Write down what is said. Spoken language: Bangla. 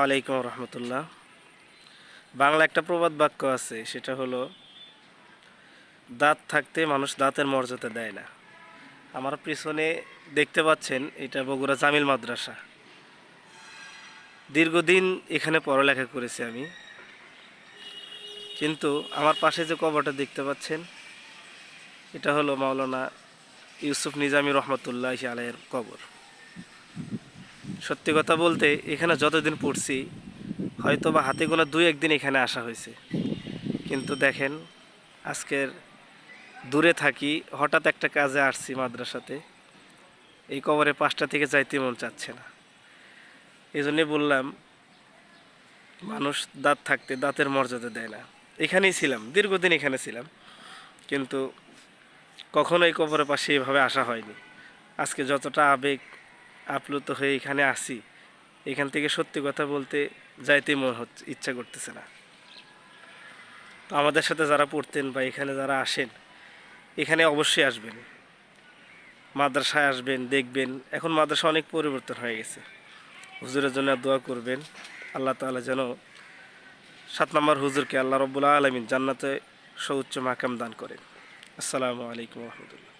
আলাইকুম রহমতুল্লাহ। বাংলা একটা প্রবাদ বাক্য আছে, সেটা হলো দাঁত থাকতে মানুষ দাঁতের মর্যাদা দেয় না। আমার পিছনে দেখতে পাচ্ছেন, এটা বগুড়া জামিল মাদ্রাসা। দীর্ঘদিন এখানে পড়ালেখা করেছি আমি, কিন্তু আমার পাশে যে কবরটা দেখতে পাচ্ছেন, এটা হলো মাওলানা ইউসুফ নিজামী রহমতুল্লাহ আলাইহির কবর। সত্যি কথা বলতে এখানে যতদিন পড়ছি, হয়তো বা হাতে গোনা দুই একদিন এখানে আসা হয়েছে। কিন্তু দেখেন, আজকের দূরে থাকি, হঠাৎ একটা কাজে আসছি মাদ্রাসাতে, এই কবরে 5টা থেকে যাইতে মন চাচ্ছে না। এই জন্যে বললাম, মানুষ দাঁত থাকতে দাঁতের মর্যাদা দেয় না। এখানেই ছিলাম, দীর্ঘদিন এখানে ছিলাম, কিন্তু কখনো এই কবরের পাশে এভাবে আসা হয়নি। আজকে যতটা আবেগ আপ্লুত হয়ে এখানে আসি, এখান থেকে সত্যি কথা বলতে যাইতে মন হচ্ছে, ইচ্ছা করতেছে না। তো আমাদের সাথে যারা পড়তেন বা এখানে যারা আসেন, এখানে অবশ্যই আসবেন, মাদ্রাসায় আসবেন, দেখবেন এখন মাদ্রাসা অনেক পরিবর্তন হয়ে গেছে। হুজুরের জন্য দোয়া করবেন, আল্লাহ তাআলা যেন 7 নম্বর হুজুরকে আল্লাহ রব্বুল আলামিন জান্নাতে সর্বোচ্চ মাকাম দান করেন। আসসালামু আলাইকুম রহমতুল্লাহ।